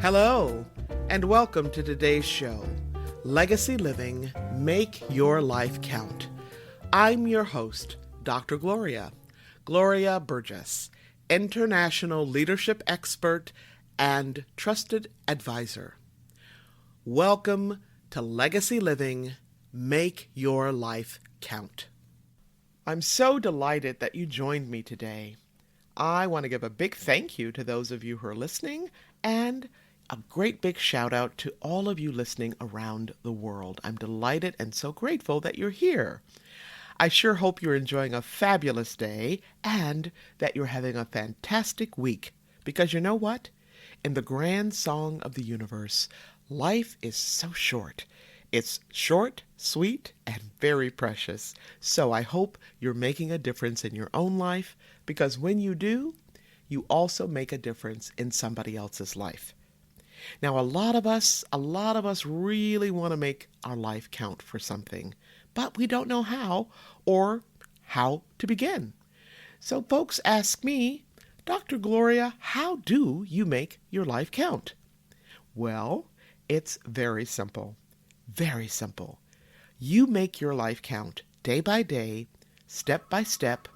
Hello, and welcome to today's show, Legacy Living, Make Your Life Count. I'm your host, Dr. Gloria Burgess, international leadership expert and trusted advisor. Welcome to Legacy Living, Make Your Life Count. I'm so delighted that you joined me today. I want to give a big thank you to those of you who are listening and a great big shout out to all of you listening around the world. I'm delighted and so grateful that you're here. I sure hope you're enjoying a fabulous day and that you're having a fantastic week. Because you know what? In the grand song of the universe, life is so short. It's short, sweet, and very precious. So I hope you're making a difference in your own life, because when you do, you also make a difference in somebody else's life. Now, a lot of us really want to make our life count for something, but we don't know how or how to begin. So folks ask me, Dr. Gloria, how do you make your life count? Well, it's very simple. Very simple. You make your life count day by day, step by step,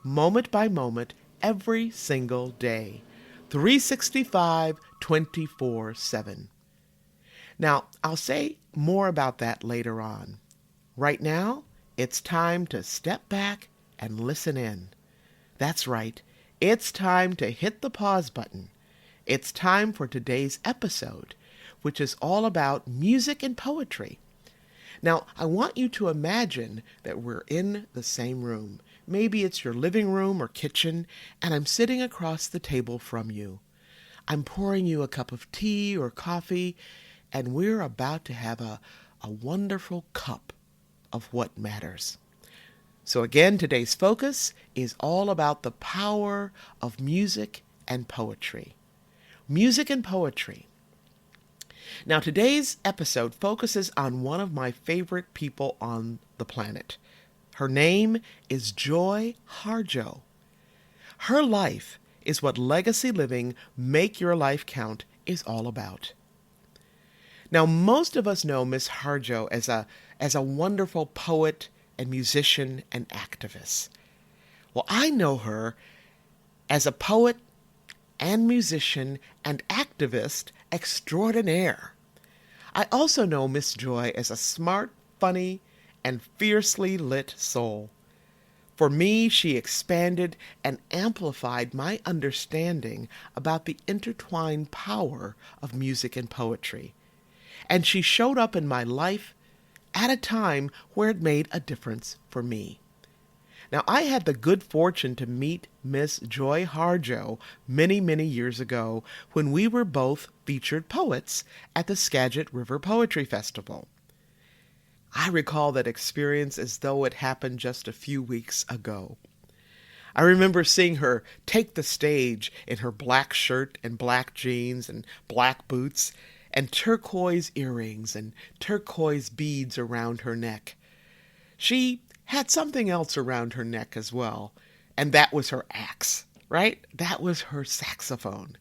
moment by moment, every single day. 365, 24/7. Now, I'll say more about that later on. Right now, it's time to step back and listen in. That's right. It's time to hit the pause button. It's time for today's episode, which is all about music and poetry. Now, I want you to imagine that we're in the same room. Maybe it's your living room or kitchen, and I'm sitting across the table from you. I'm pouring you a cup of tea or coffee, and we're about to have a wonderful cup of what matters. So again, today's focus is all about the power of music and poetry. Music and poetry. Now, today's episode focuses on one of my favorite people on the planet. Her name is Joy Harjo. Her life is what Legacy Living, Make Your Life Count is all about. Now, most of us know Miss Harjo as a wonderful poet and musician and activist. Well, I know her as a poet and musician and activist extraordinaire. I also know Miss Joy as a smart, funny, and fiercely lit soul. For me, she expanded and amplified my understanding about the intertwined power of music and poetry. And she showed up in my life at a time where it made a difference for me. Now, I had the good fortune to meet Miss Joy Harjo many, many years ago when we were both featured poets at the Skagit River Poetry Festival. I recall that experience as though it happened just a few weeks ago. I remember seeing her take the stage in her black shirt and black jeans and black boots and turquoise earrings and turquoise beads around her neck. She had something else around her neck as well, and that was her axe, right? That was her saxophone.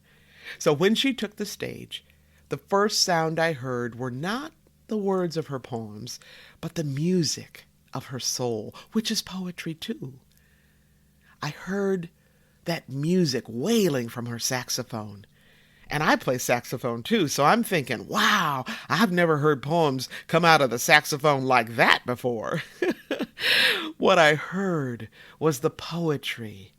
So when she took the stage, the first sound I heard were not the words of her poems, but the music of her soul, which is poetry too. I heard that music wailing from her saxophone. And I play saxophone too, so I'm thinking, wow, I've never heard poems come out of the saxophone like that before. What I heard was the poetry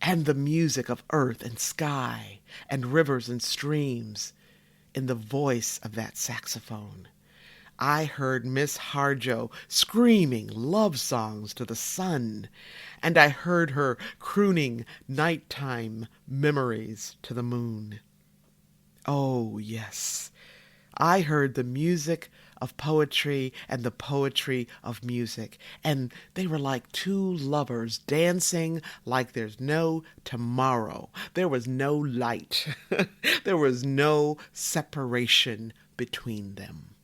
and the music of earth and sky and rivers and streams in the voice of that saxophone. I heard Miss Harjo screaming love songs to the sun, and I heard her crooning nighttime memories to the moon. Oh, yes, I heard the music of poetry and the poetry of music, and they were like two lovers dancing like there's no tomorrow. There was no light. There was no separation between them.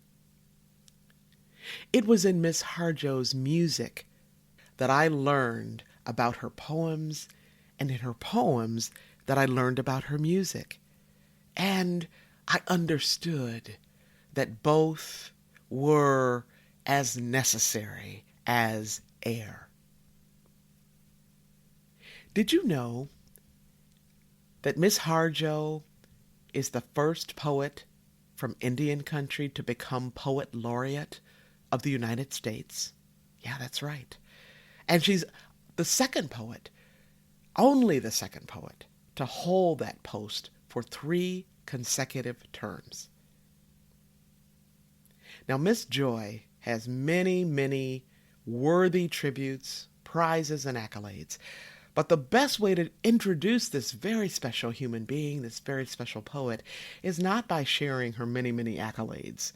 It was in Miss Harjo's music that I learned about her poems, and in her poems that I learned about her music. And I understood that both were as necessary as air. Did you know that Miss Harjo is the first poet from Indian country to become Poet Laureate of the United States? Yeah, that's right. And she's the second poet, only the second poet, to hold that post for 3 consecutive terms. Now, Miss Joy has many, many worthy tributes, prizes, and accolades. But the best way to introduce this very special human being, this very special poet, is not by sharing her many, many accolades.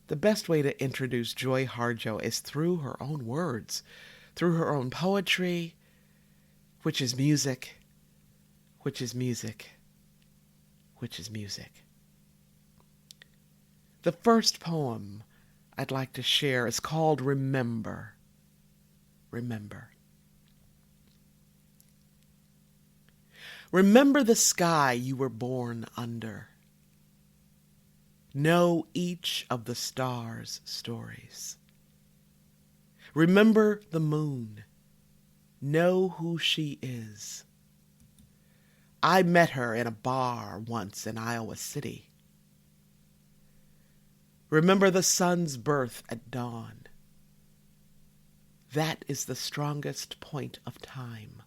The best way to introduce Joy Harjo is through her own words, through her own poetry, which is music, which is music, which is music. The first poem I'd like to share is called Remember. Remember. Remember the sky you were born under. Know each of the stars' stories. Remember the moon. Know who she is. I met her in a bar once in Iowa City. Remember the sun's birth at dawn. That is the strongest point of time.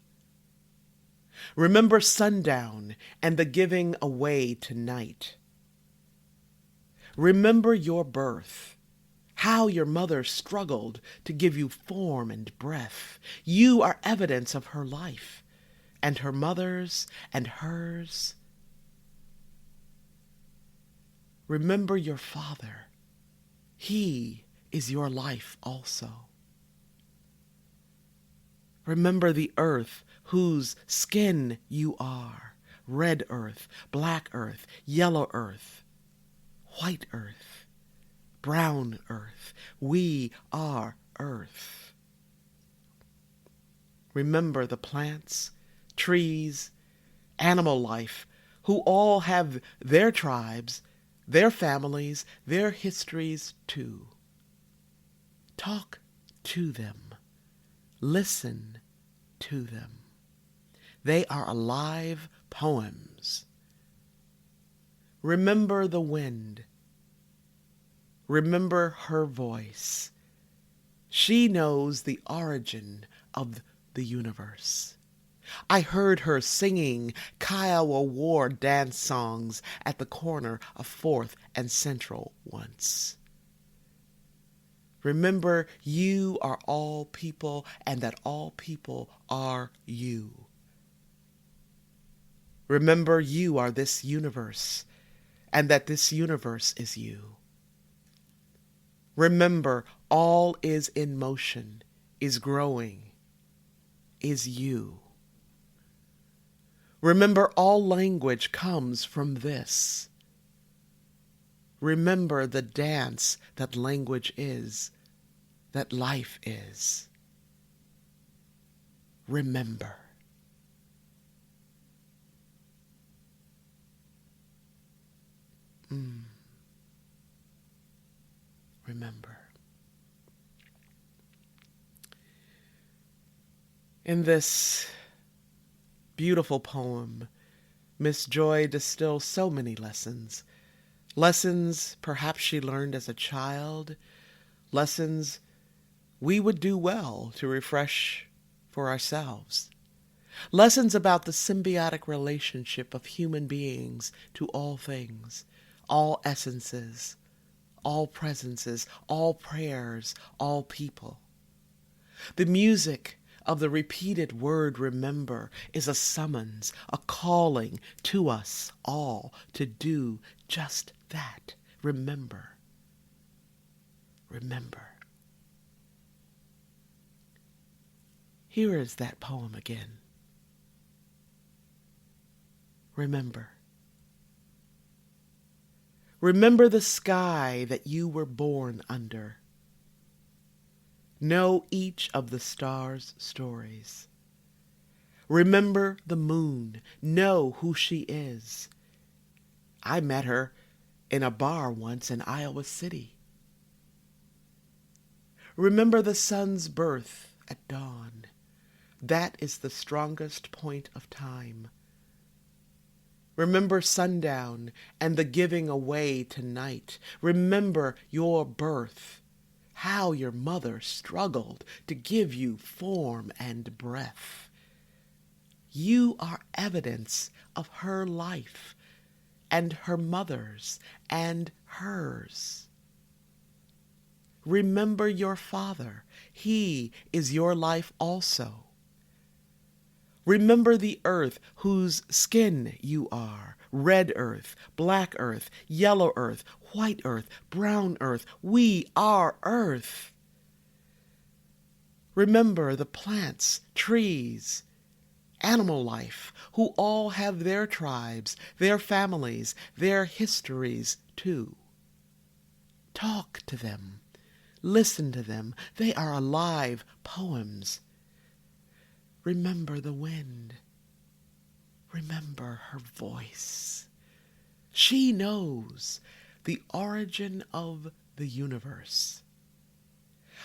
Remember sundown and the giving away to night. Remember your birth, how your mother struggled to give you form and breath. You are evidence of her life, and her mother's and hers. Remember your father. He is your life also. Remember the earth whose skin you are. Red earth, black earth, yellow earth, white earth, brown earth. We are earth. Remember the plants, trees, animal life, who all have their tribes, their families, their histories too. Talk to them. Listen to them. They are alive poems. Remember the wind. Remember her voice. She knows the origin of the universe. I heard her singing Kiowa War dance songs at the corner of 4th and Central once. Remember, you are all people, and that all people are you. Remember, you are this universe, and that this universe is you. Remember, all is in motion, is growing, is you. Remember, all language comes from this. Remember the dance that language is, that life is. Remember. Remember. In this beautiful poem, Miss Joy distills so many lessons. Lessons perhaps she learned as a child. Lessons we would do well to refresh for ourselves. Lessons about the symbiotic relationship of human beings to all things, all essences, all presences, all prayers, all people. The music of the repeated word remember is a summons, a calling to us all to do just that. Remember. Remember. Here is that poem again. Remember. Remember the sky that you were born under. Know each of the stars' stories. Remember the moon. Know who she is. I met her in a bar once in Iowa City. Remember the sun's birth at dawn. That is the strongest point of time. Remember sundown and the giving away to night. Remember your birth, how your mother struggled to give you form and breath. You are evidence of her life and her mother's and hers. Remember your father. He is your life also. Remember the earth whose skin you are, red earth, black earth, yellow earth, white earth, brown earth. We are earth. Remember the plants, trees, animal life, who all have their tribes, their families, their histories too. Talk to them. Listen to them. They are alive poems. Remember the wind. Remember her voice. She knows the origin of the universe.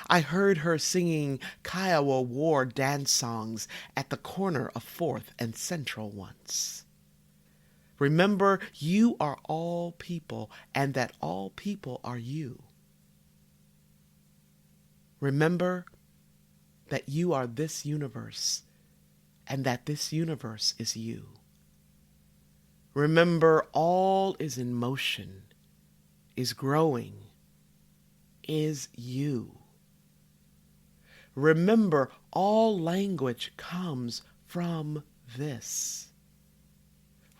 I heard her singing Kiowa War dance songs at the corner of 4th and Central once. Remember, you are all people, and that all people are you. Remember that you are this universe, and that this universe is you. Remember, all is in motion, is growing, is you. Remember, all language comes from this.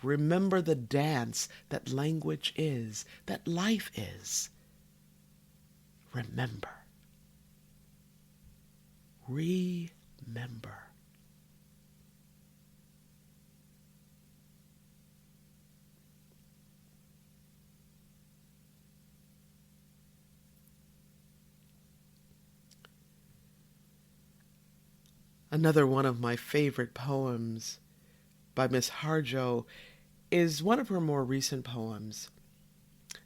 Remember the dance that language is, that life is. Remember. Remember. Another one of my favorite poems by Miss Harjo is one of her more recent poems.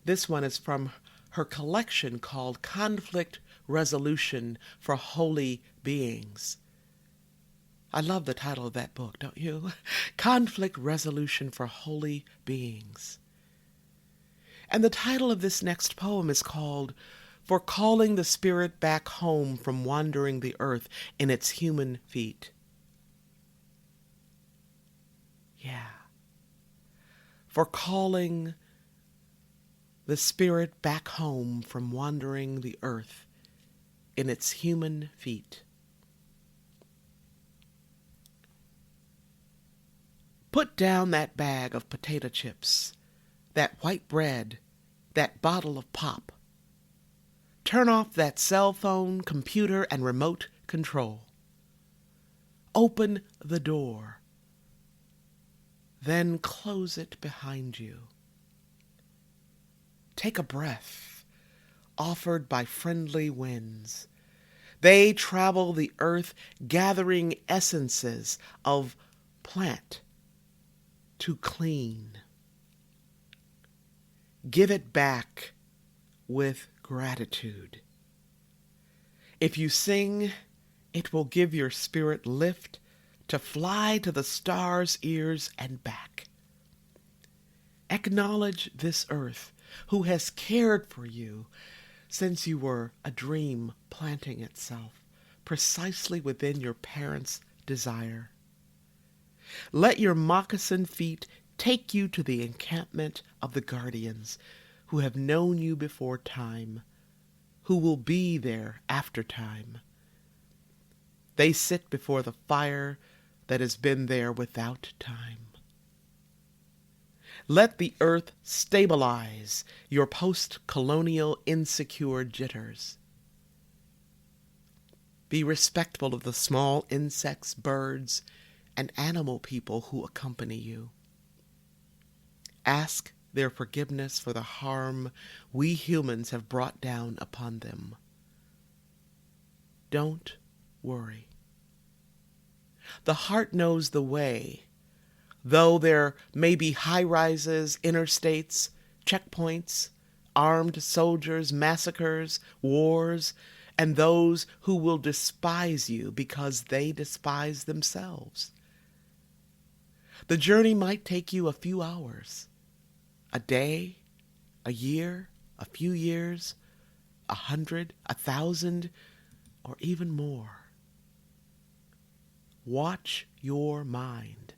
This one is from her collection called Conflict Resolution for Holy Beings. I love the title of that book, don't you? Conflict Resolution for Holy Beings. And the title of this next poem is called For Calling the Spirit Back Home from Wandering the Earth in Its Human Feet. Yeah. For calling the spirit back home from wandering the earth in its human feet. Put down that bag of potato chips, that white bread, that bottle of pop. Turn off that cell phone, computer, and remote control. Open the door. Then close it behind you. Take a breath, offered by friendly winds. They travel the earth, gathering essences of plant to clean. Give it back with gratitude. If you sing, it will give your spirit lift to fly to the stars' ears and back. Acknowledge this earth, who has cared for you since you were a dream planting itself precisely within your parents' desire. Let your moccasin feet take you to the encampment of the guardians who have known you before time, who will be there after time. They sit before the fire that has been there without time. Let the earth stabilize your post-colonial insecure jitters. Be respectful of the small insects, birds, and animal people who accompany you. Ask their forgiveness for the harm we humans have brought down upon them. Don't worry. The heart knows the way. Though there may be high-rises, interstates, checkpoints, armed soldiers, massacres, wars, and those who will despise you because they despise themselves. The journey might take you a few hours, a day, a year, a few years, 100, 1,000, or even more. Watch your mind.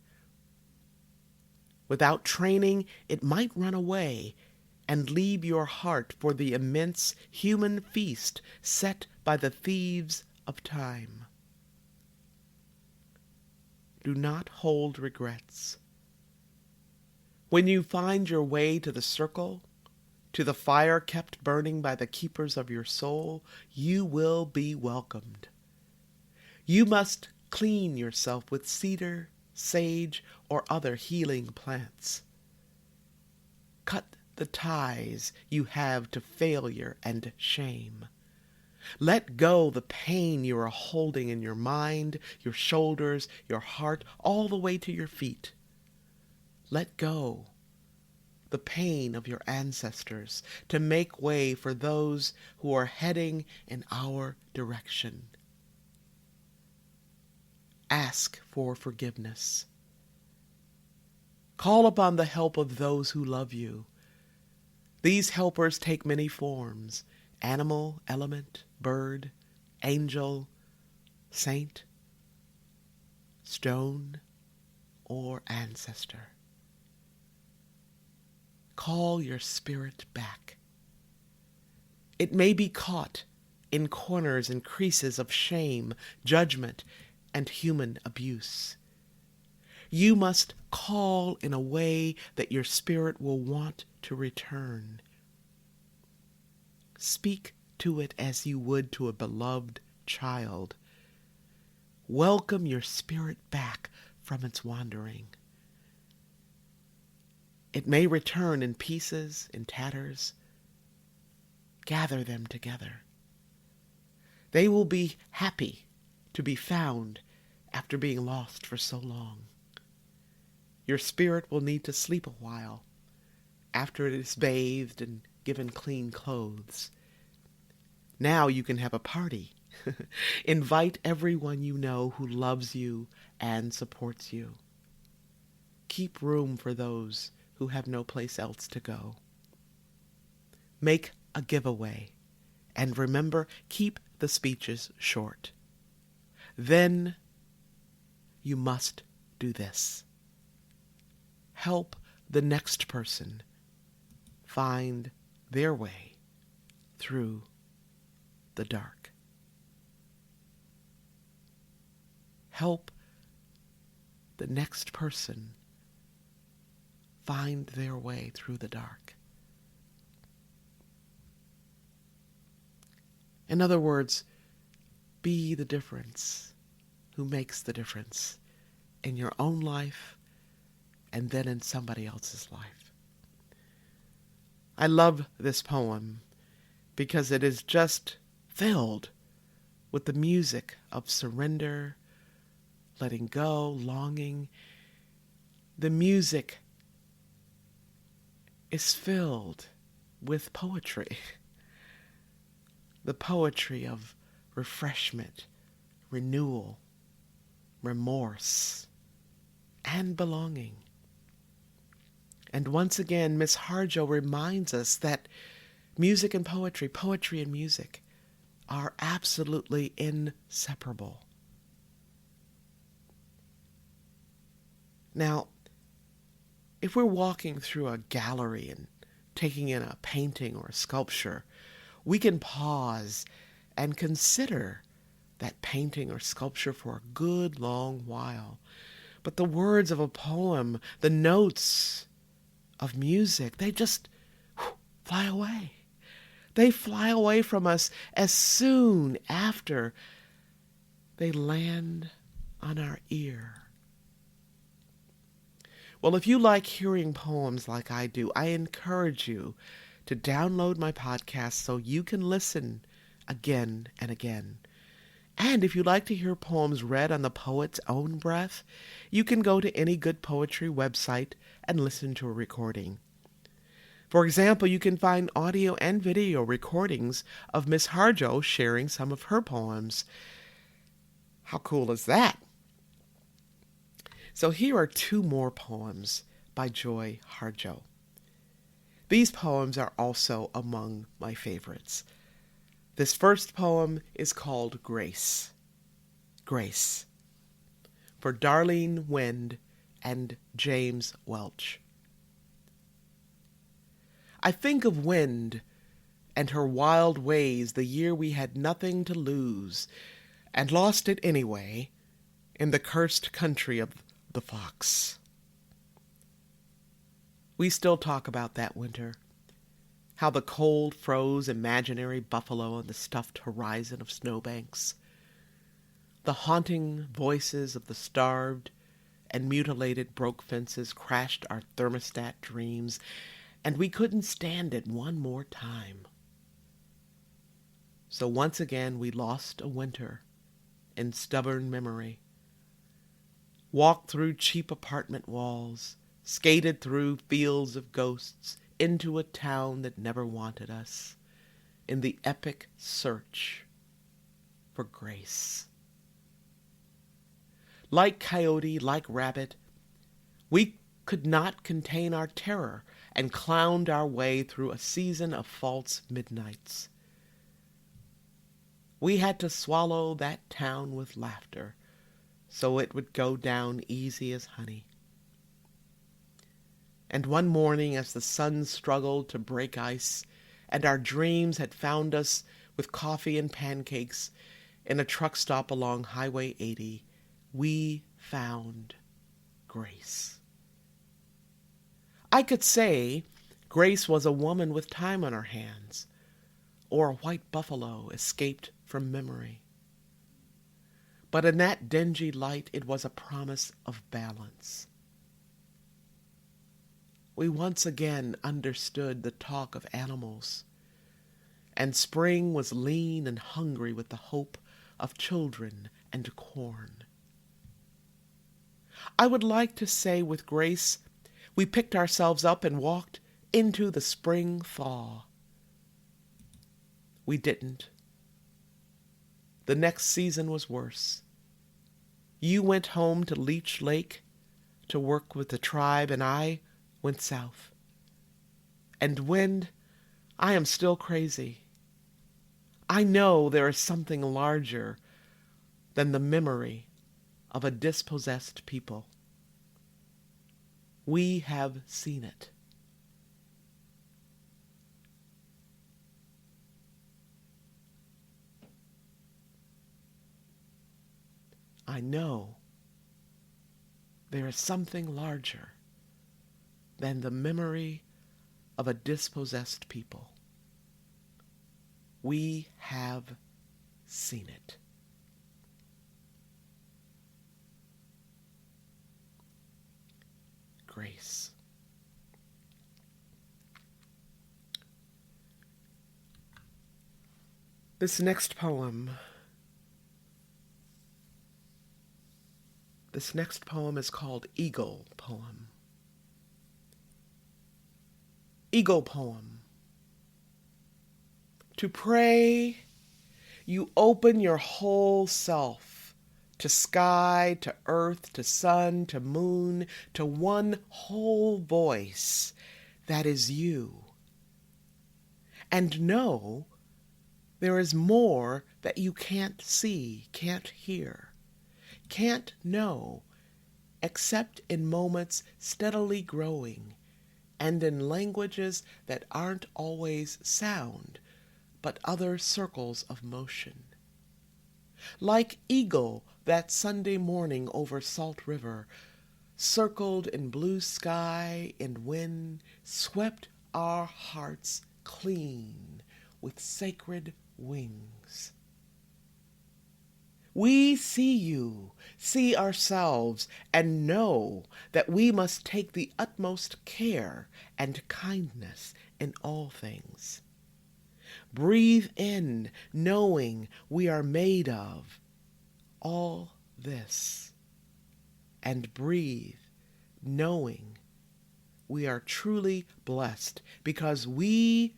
Without training, it might run away and leave your heart for the immense human feast set by the thieves of time. Do not hold regrets. When you find your way to the circle, to the fire kept burning by the keepers of your soul, you will be welcomed. You must clean yourself with cedar, sage, or other healing plants. Cut the ties you have to failure and shame. Let go the pain you are holding in your mind, your shoulders, your heart, all the way to your feet. Let go the pain of your ancestors to make way for those who are heading in our direction. Ask for forgiveness. Call upon the help of those who love you. These helpers take many forms: animal, element, bird, angel, saint, stone, or ancestor. Call your spirit back. It may be caught in corners and creases of shame, judgment, and human abuse. You must call in a way that your spirit will want to return. Speak to it as you would to a beloved child. Welcome your spirit back from its wandering. It may return in pieces, in tatters. Gather them together. They will be happy to be found after being lost for so long. Your spirit will need to sleep a while after it is bathed and given clean clothes. Now you can have a party. Invite everyone you know who loves you and supports you. Keep room for those who have no place else to go. Make a giveaway, and remember, keep the speeches short. Then you must do this. Help the next person find their way through the dark. Help the next person find their way through the dark. In other words, be the difference who makes the difference in your own life and then in somebody else's life. I love this poem because it is just filled with the music of surrender, letting go, longing. The music is filled with poetry. The poetry of refreshment, renewal, remorse, and belonging. And once again, Miss Harjo reminds us that music and poetry and music are absolutely inseparable. Now, if we're walking through a gallery and taking in a painting or a sculpture, we can pause and consider that painting or sculpture for a good long while. But the words of a poem, the notes of music, they just fly away. They fly away from us as soon after they land on our ear. Well, if you like hearing poems like I do, I encourage you to download my podcast so you can listen again and again. And if you'd like to hear poems read on the poet's own breath, you can go to any good poetry website and listen to a recording. For example, you can find audio and video recordings of Miss Harjo sharing some of her poems. How cool is that? So here are two more poems by Joy Harjo. These poems are also among my favorites. This first poem is called Grace. Grace. For Darlene Wind and James Welch. I think of Wind and her wild ways the year we had nothing to lose, and lost it anyway, in the cursed country of the fox. We still talk about that winter, how the cold froze imaginary buffalo on the stuffed horizon of snowbanks. The haunting voices of the starved and mutilated broke fences crashed our thermostat dreams, and we couldn't stand it one more time. So once again we lost a winter in stubborn memory. Walked through cheap apartment walls, skated through fields of ghosts, into a town that never wanted us, in the epic search for grace. Like coyote, like rabbit, we could not contain our terror and clowned our way through a season of false midnights. We had to swallow that town with laughter, so it would go down easy as honey. And one morning, as the sun struggled to break ice, and our dreams had found us with coffee and pancakes in a truck stop along Highway 80, we found grace. I could say Grace was a woman with time on her hands, or a white buffalo escaped from memory. But in that dingy light, it was a promise of balance. We once again understood the talk of animals, and spring was lean and hungry with the hope of children and corn. I would like to say with Grace, we picked ourselves up and walked into the spring thaw. We didn't. The next season was worse. You went home to Leech Lake to work with the tribe, and I went south. And Wind, I am still crazy. I know there is something larger than the memory of a dispossessed people. We have seen it. I know there is something larger than the memory of a dispossessed people. We have seen it. Grace. This next poem is called Eagle Poem. Eagle Poem. To pray, you open your whole self to sky, to earth, to sun, to moon, to one whole voice that is you. And know there is more that you can't see, can't hear, can't know, except in moments steadily growing and in languages that aren't always sound, but other circles of motion. Like eagle that Sunday morning over Salt River, circled in blue sky and wind, swept our hearts clean with sacred wings. We see you, see ourselves, and know that we must take the utmost care and kindness in all things. Breathe in, knowing we are made of all this and breathe knowing we are truly blessed because we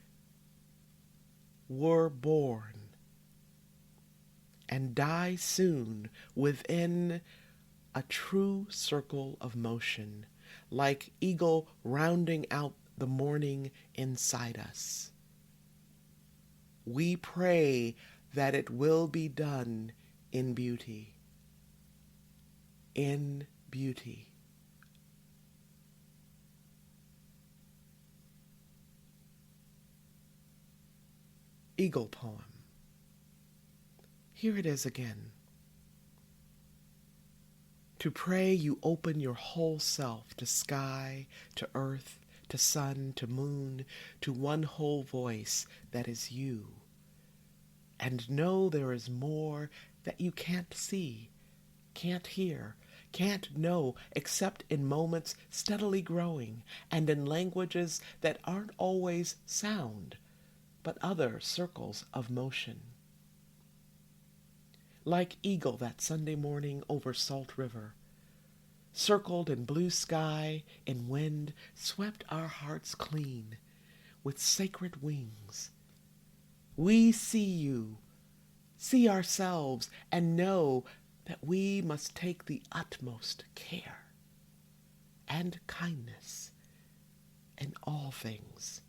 were born and die soon within a true circle of motion, like eagle rounding out the morning inside us. We pray that it will be done in beauty. In beauty. Eagle poem. Here it is again. To pray you open your whole self to sky, to earth, to sun, to moon, to one whole voice that is you. And know there is more that you can't see, can't hear, can't know except in moments steadily growing and in languages that aren't always sound, but other circles of motion. Like eagle that Sunday morning over Salt River, circled in blue sky, in wind, swept our hearts clean with sacred wings. We see you, see ourselves, and know that we must take the utmost care and kindness in all things.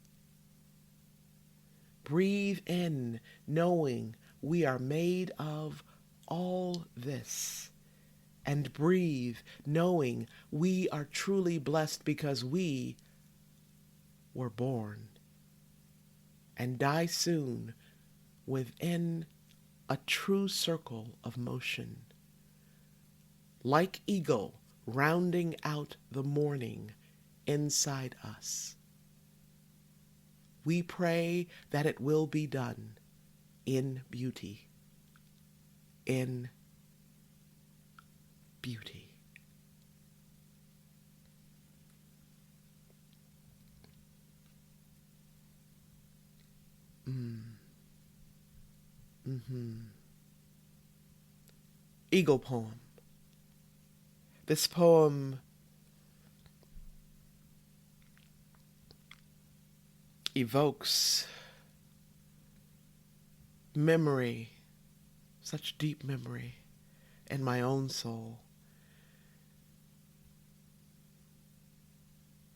Breathe in, knowing we are made of all this, and breathe, knowing we are truly blessed because we were born and die soon within a true circle of motion, like eagle rounding out the morning inside us. We pray that it will be done in beauty. In beauty. Eagle poem. This poem evokes memory, such deep memory in my own soul.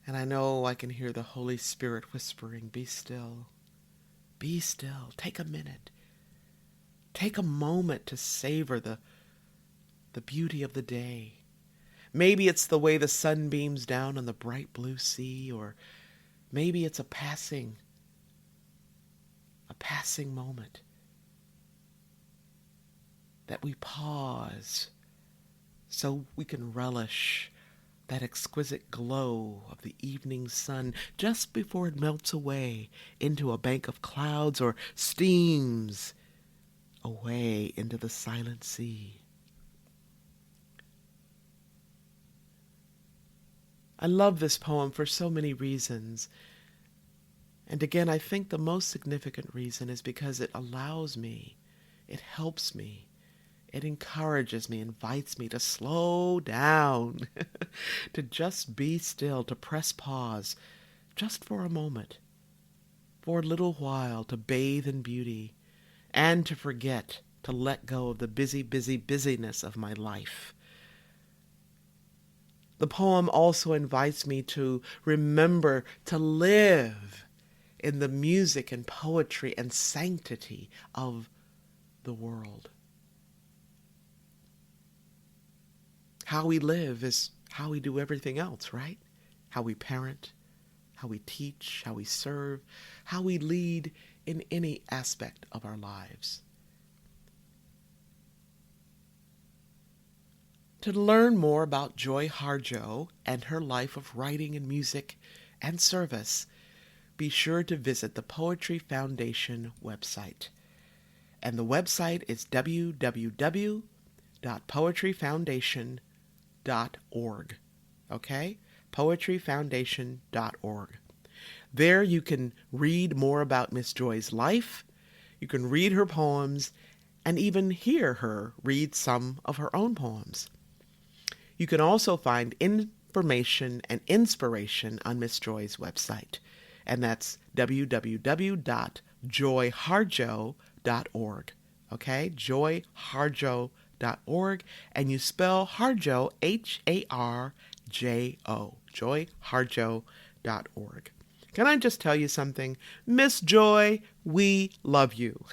And I know I can hear the Holy Spirit whispering, be still, take a minute, take a moment to savor the beauty of the day. Maybe it's the way the sun beams down on the bright blue sea, or maybe it's a passing moment that we pause so we can relish that exquisite glow of the evening sun just before it melts away into a bank of clouds or steams away into the silent sea. I love this poem for so many reasons. And again, I think the most significant reason is because it allows me, it helps me, it encourages me, invites me to slow down, to just be still, to press pause, just for a moment, for a little while, to bathe in beauty, and to forget, to let go of the busyness of my life. The poem also invites me to remember to live in the music and poetry and sanctity of the world. How we live is how we do everything else, right? How we parent, how we teach, how we serve, how we lead in any aspect of our lives. To learn more about Joy Harjo and her life of writing and music and service, be sure to visit the Poetry Foundation website. And the website is www.poetryfoundation.org. Okay? poetryfoundation.org. There you can read more about Miss Joy's life, you can read her poems, and even hear her read some of her own poems. You can also find information and inspiration on Miss Joy's website, and that's www.joyharjo.org. Okay, joyharjo.org, and you spell Harjo Harjo, joyharjo.org. Can I just tell you something? Miss Joy, we love you.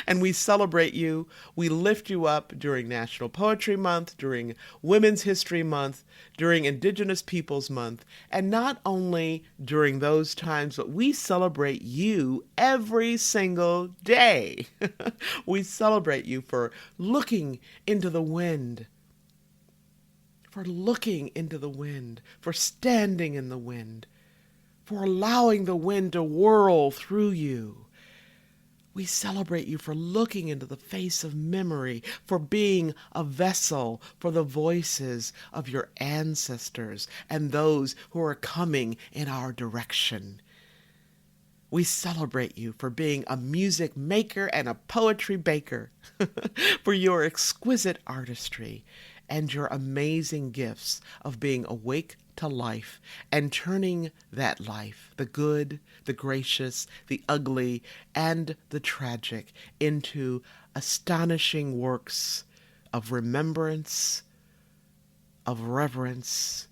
And we celebrate you. We lift you up during National Poetry Month, during Women's History Month, during Indigenous Peoples Month, and not only during those times, but we celebrate you every single day. We celebrate you for looking into the wind, for standing in the wind, for allowing the wind to whirl through you. We celebrate you for looking into the face of memory, for being a vessel for the voices of your ancestors and those who are coming in our direction. We celebrate you for being a music maker and a poetry baker, for your exquisite artistry and your amazing gifts of being awake to life and turning that life, the good, the gracious, the ugly, and the tragic, into astonishing works of remembrance, of reverence,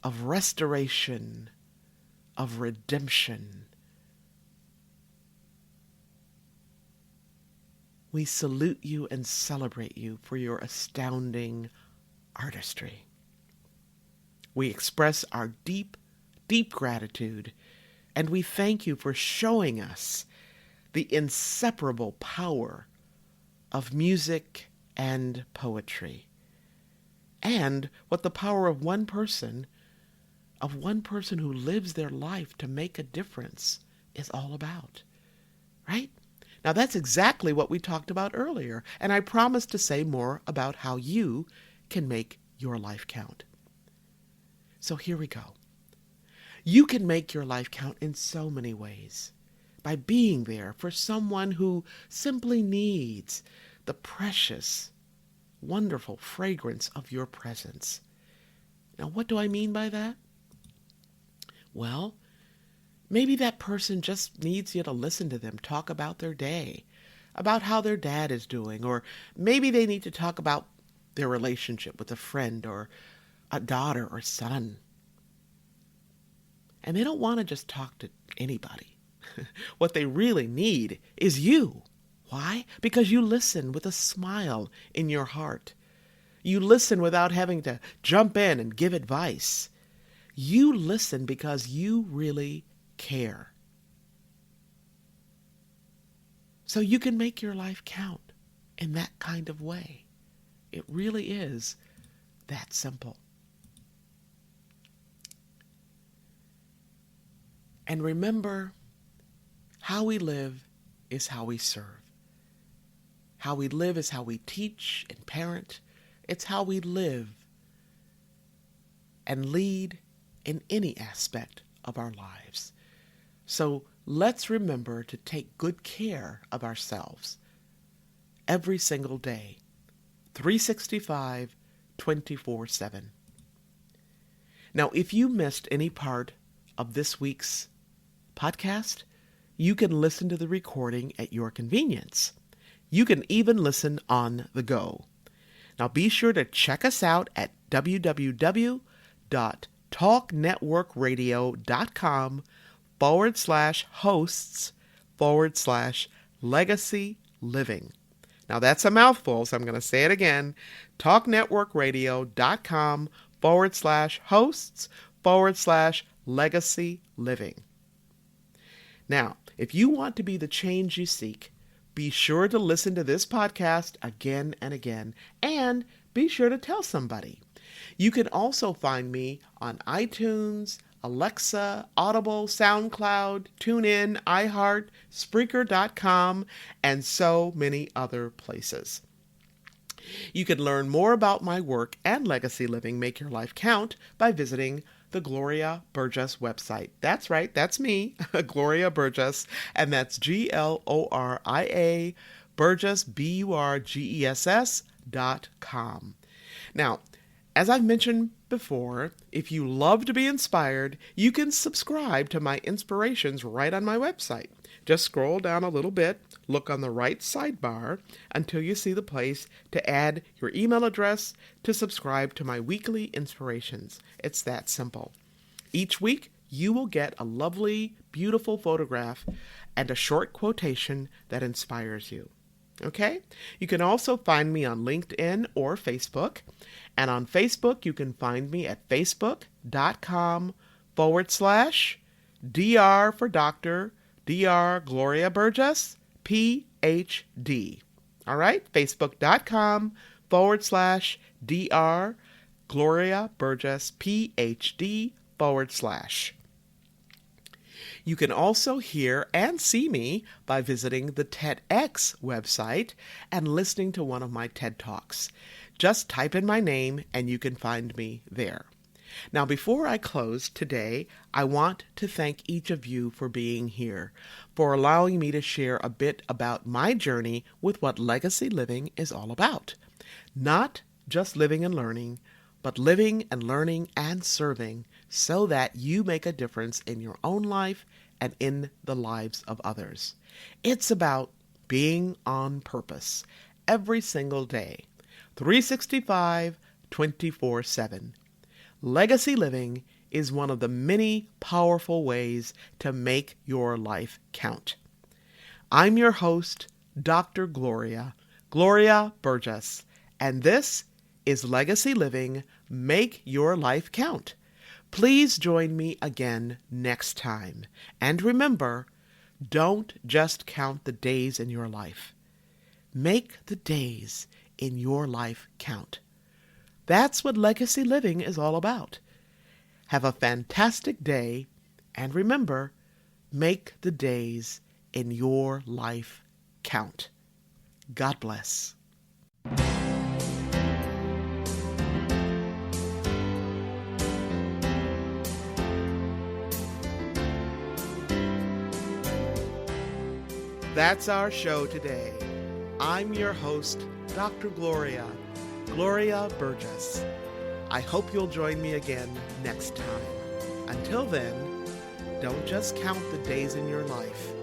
of restoration, of redemption. We salute you and celebrate you for your astounding artistry. We express our deep, deep gratitude, and we thank you for showing us the inseparable power of music and poetry, and what the power of one person who lives their life to make a difference is all about, right? Now that's exactly what we talked about earlier, and I promised to say more about how you can make your life count. So here we go. You can make your life count in so many ways. By being there for someone who simply needs the precious, wonderful fragrance of your presence. Now, what do I mean by that? Well, maybe that person just needs you to listen to them talk about their day, about how their dad is doing, or maybe they need to talk about their relationship with a friend or a daughter or son. And they don't want to just talk to anybody. What they really need is you. Why? Because you listen with a smile in your heart. You listen without having to jump in and give advice. You listen because you really care. So you can make your life count in that kind of way. It really is that simple. And remember, how we live is how we serve. How we live is how we teach and parent. It's how we live and lead in any aspect of our lives. So let's remember to take good care of ourselves every single day, 365, 24/7. Now, if you missed any part of this week's podcast, you can listen to the recording at your convenience. You can even listen on the go. Now be sure to check us out at www.talknetworkradio.com/hosts/legacy living. Now that's a mouthful, so I'm going to say it again. talknetworkradio.com/hosts/legacy living. Now, if you want to be the change you seek, be sure to listen to this podcast again and again, and be sure to tell somebody. You can also find me on iTunes, Alexa, Audible, SoundCloud, TuneIn, iHeart, Spreaker.com, and so many other places. You can learn more about my work and Legacy Living Make Your Life Count by visiting the Gloria Burgess website. That's right, that's me, Gloria Burgess, and that's Gloria Burgess, BURGESS.com. Now, as I've mentioned before, if you love to be inspired, you can subscribe to my inspirations right on my website. Just scroll down a little bit, look on the right sidebar until you see the place to add your email address to subscribe to my weekly inspirations. It's that simple. Each week, you will get a lovely, beautiful photograph and a short quotation that inspires you. Okay? You can also find me on LinkedIn or Facebook. And on Facebook, you can find me at facebook.com/DR for Doctor, DR Gloria Burgess, PhD. All right? Facebook.com/DR Gloria Burgess, PhD. You can also hear and see me by visiting the TEDx website and listening to one of my TED Talks. Just type in my name and you can find me there. Now, before I close today, I want to thank each of you for being here, for allowing me to share a bit about my journey with what legacy living is all about. Not just living and learning, but living and learning and serving so that you make a difference in your own life and in the lives of others. It's about being on purpose every single day, 365, 24/7. Legacy living is one of the many powerful ways to make your life count. I'm your host, Dr. Gloria Burgess, and this is Legacy Living, Make Your Life Count. Please join me again next time. And remember, don't just count the days in your life. Make the days in your life count. That's what legacy living is all about. Have a fantastic day, and remember, make the days in your life count. God bless. That's our show today. I'm your host, Dr. Gloria Burgess. I hope you'll join me again next time. Until then, don't just count the days in your life.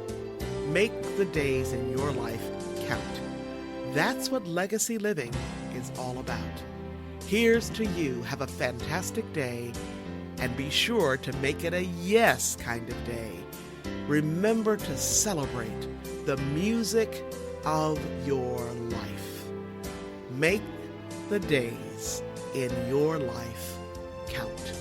Make the days in your life count. That's what legacy living is all about. Here's to you. Have a fantastic day, and be sure to make it a yes kind of day. Remember to celebrate the music of your life. Make the days in your life count.